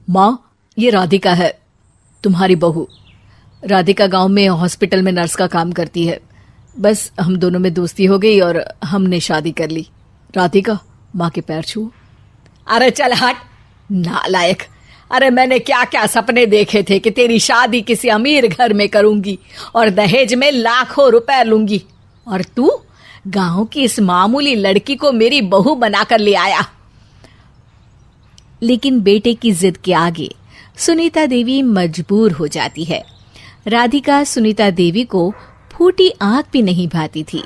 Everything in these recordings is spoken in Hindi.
माँ, ये राधिका है, तुम्हारी बहू। राधिका गांव में हॉस्पिटल में नर्स का काम करती है। बस हम दोनों में दोस्ती हो गई और हमने शादी कर ली। राधिका, माँ के पैर छू। अरे चल हट नालायक। अरे मैंने क्या क्या सपने देखे थे कि तेरी शादी किसी अमीर घर में करूंगी और दहेज में लाखों रुपए लूंगी, और तू गांव की इस मामूली लड़की को मेरी बहू बनाकर ले आया। लेकिन बेटे की जिद के आगे सुनीता देवी मजबूर हो जाती है। राधिका सुनीता देवी को फूटी आंख भी नहीं भाती थी।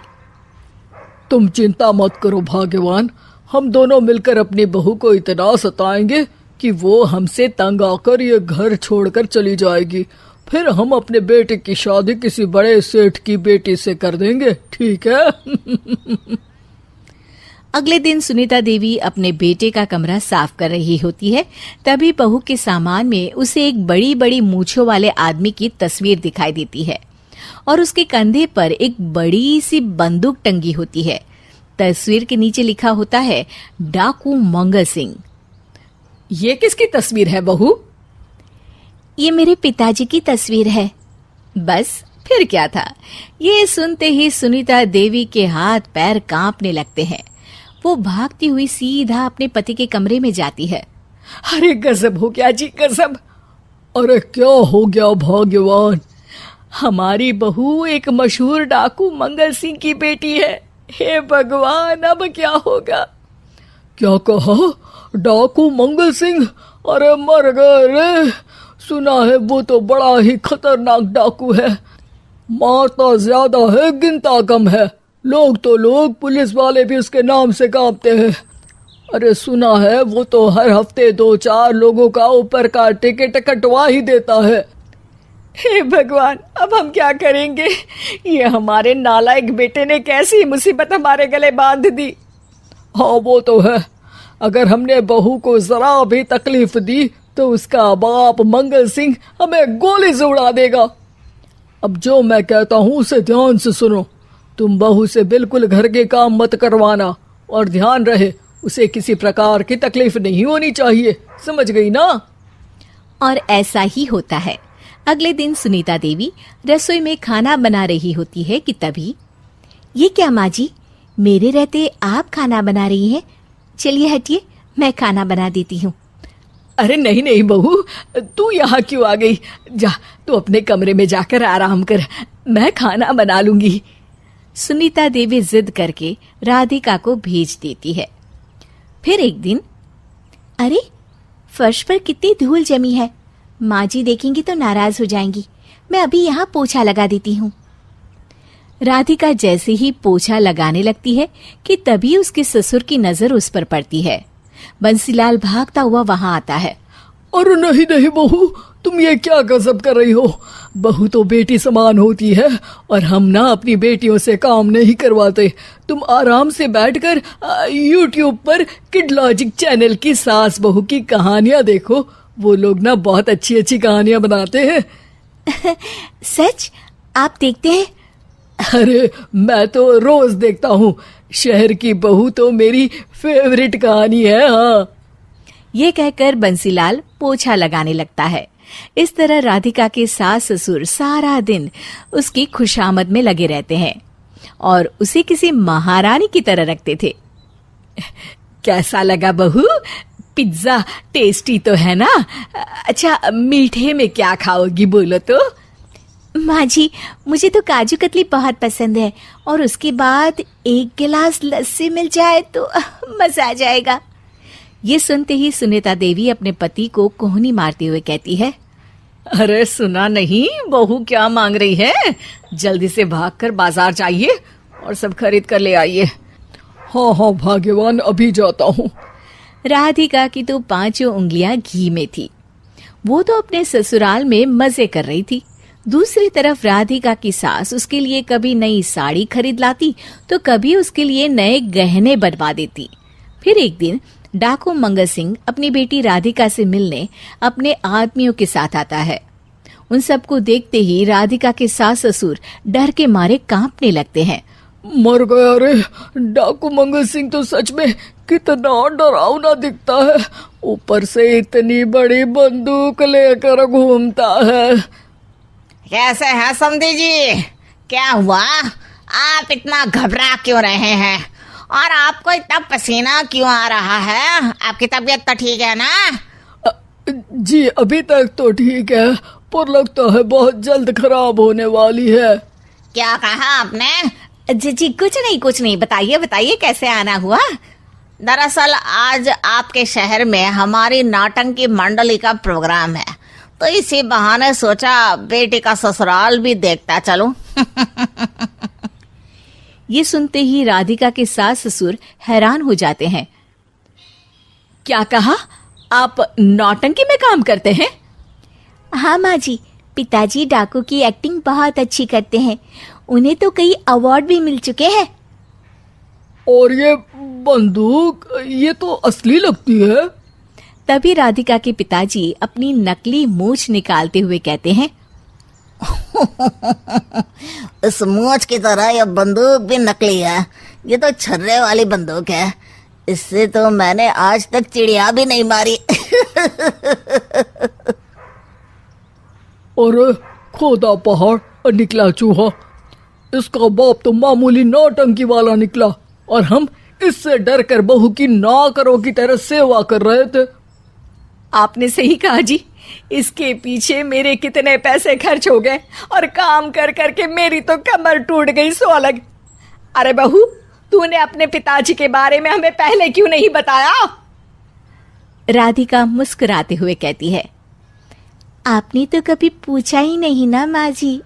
तुम चिंता मत करो भाग्यवान, हम दोनों मिलकर अपनी बहू को इतना सताएंगे कि वो हमसे तंग आकर ये घर छोड़कर चली जाएगी। फिर हम अपने बेटे की शादी किसी बड़े सेठ की बेटी से कर देंगे, ठीक है? अगले दिन सुनीता देवी अपने बेटे का कमरा साफ कर रही होती है। तभी बहू के सामान में उसे एक बड़ी बड़ी मूंछों वाले आदमी की तस्वीर दिखाई देती है और उसके कंधे पर एक बड़ी सी बंदूक टंगी होती है। तस्वीर के नीचे लिखा होता है डाकू मंगल सिंह। ये किसकी तस्वीर है बहू? ये मेरे पिताजी की तस्वीर है। बस फिर क्या था। ये सुनते ही सुनीता देवी के हाथ पैर कांपने लगते हैं। वो भागती हुई सीधा अपने पति के कमरे में जाती है। अरे गजब हो गया जी, गजब। अरे क्या हो गया भाग्यवान? हमारी बहू एक मशहूर डाकू मंगल सिंह की बेटी है। हे भगवान, अब क्या होगा? क्या कहा? डाकू मंगल सिंह? अरे मर गए रे। सुना है वो तो बड़ा ही खतरनाक डाकू है, मारता ज्यादा है गिनता कम है। लोग पुलिस वाले भी उसके नाम से कांपते हैं। अरे सुना है वो तो हर हफ्ते 2-4 लोगों का ऊपर का टिकट कटवा ही देता है। हे भगवान, अब हम क्या करेंगे? ये हमारे नालायक बेटे ने कैसी मुसीबत हमारे गले बांध दी। हाँ वो तो है, अगर हमने बहू को जरा भी तकलीफ दी तो उसका बाप मंगल सिंह हमें गोली से उड़ा देगा। अब जो मैं कहता हूँ उसे ध्यान से सुनो। तुम बहू से बिल्कुल घर के काम मत करवाना, और ध्यान रहे उसे किसी प्रकार की तकलीफ नहीं होनी चाहिए, समझ गई ना? और ऐसा ही होता है। अगले दिन सुनीता देवी रसोई में खाना बना रही होती है कि तभी, ये क्या माँ जी, मेरे रहते आप खाना बना रही हैं? चलिए हटिए, मैं खाना बना देती हूँ। अरे नहीं नहीं बहू, तू यहाँ क्यों आ गई? जा तू अपने कमरे में जाकर आराम कर, मैं खाना बना लूंगी। सुनीता देवी जिद करके राधिका को भेज देती है। फिर एक दिन, अरे फर्श पर कितनी धूल जमी है, माँ जी देखेंगी तो नाराज हो जाएंगी, मैं अभी यहाँ पोछा लगा देती हूँ। राधिका जैसे ही पोछा लगाने लगती है कि तभी उसके ससुर की नजर उस पर पड़ती है। बंसीलाल भागता हुआ वहां आता है। अरे नहीं नहीं बहू, तुम ये क्या गजब कर रही हो? बहू तो बेटी समान होती है और हम ना अपनी बेटियों से काम नहीं करवाते। तुम आराम से बैठकर YouTube पर किड लॉजिक चैनल की सास बहू की कहानियां देखो। वो लोग ना बहुत अच्छी अच्छी कहानियां बनाते हैं। सच? आप देखते हैं? अरे मैं तो रोज देखता हूँ। शहर की बहू तो मेरी फेवरेट कहानी है। हाँ, ये कहकर बंसीलाल पोछा लगाने लगता है। इस तरह राधिका के सास ससुर सारा दिन उसकी खुशामद में लगे रहते हैं और उसे किसी महारानी की तरह रखते थे। कैसा लगा बहू? पिज्जा टेस्टी तो है ना? अच्छा, मीठे में क्या खाओगी बोलो तो? माँ जी, मुझे तो काजू कतली बहुत पसंद है और उसके बाद 1 गिलास लस्सी मिल जाए तो मजा आ जाएगा। ये सुनते ही सुनीता देवी अपने पति को कोहनी मारते हुए कहती है, अरे सुना नहीं बहू क्या मांग रही है? जल्दी से भागकर बाजार जाइए और सब खरीद कर ले आइए। हाँ हाँ भाग्यवान, अभी जाता हूँ। राधिका की तो 5 उंगलियां घी में थी। वो तो अपने ससुराल में मजे कर रही थी। दूसरी तरफ राधिका की सास उसके लिए कभी नई साड़ी खरीद लाती तो कभी उसके लिए नए गहने बनवा देती। फिर एक दिन डाकू मंगल सिंह अपनी बेटी राधिका से मिलने अपने आदमियों के साथ आता है। उन सबको देखते ही राधिका के सास ससुर डर के मारे कांपने लगते हैं। मर गया रे, डाकू मंगल सिंह तो सच में कितना डरावना दिखता है। ऊपर से इतनी बड़ी बंदूक लेकर घूमता है। कैसे हैं समधी जी? क्या हुआ? आप इतना घबरा क्यों रहे हैं? और आपको इतना पसीना क्यों आ रहा है? आपकी तबीयत तो ठीक है ना? जी अभी तक तो ठीक है, पर लगता है बहुत जल्द खराब होने वाली है। क्या कहा आपने? जी जी कुछ नहीं, बताइए बताइए कैसे आना हुआ। दरअसल आज आपके शहर में हमारी नाटंकी मंडली का प्रोग्राम है, तो इसी बहाने सोचा बेटी का ससुराल भी देखता चलूं। ये सुनते ही राधिका के सास ससुर हैरान हो जाते हैं। क्या कहा? आप नौटंकी में काम करते हैं? हाँ माँ जी, पिताजी डाकू की एक्टिंग बहुत अच्छी करते हैं। उन्हें तो कई अवार्ड भी मिल चुके हैं। और ये बंदूक, ये तो असली लगती है। तभी राधिका के पिताजी अपनी नकली मूंछ निकालते हुए कहते हैं, इस मूंछ की तरह यह बंदूक भी नकली है। ये तो छर्रे वाली बंदूक है। इससे तो मैंने आज तक चिड़िया भी नहीं मारी। और खोदा पहाड़ निकला चूहा। इसका बाप तो मामूली नौटंकी वाला निकला और हम इससे डर कर बहू की नौकरों की तरह सेवा कर रहे थे। आपने सही कहा जी, इसके पीछे मेरे कितने पैसे खर्च हो गए और काम कर करके मेरी तो कमर टूट गई सो अलग। अरे बहू, तूने अपने पिताजी के बारे में हमें पहले क्यों नहीं बताया? राधिका मुस्कुराते हुए कहती है, आपने तो कभी पूछा ही नहीं ना माँ जी।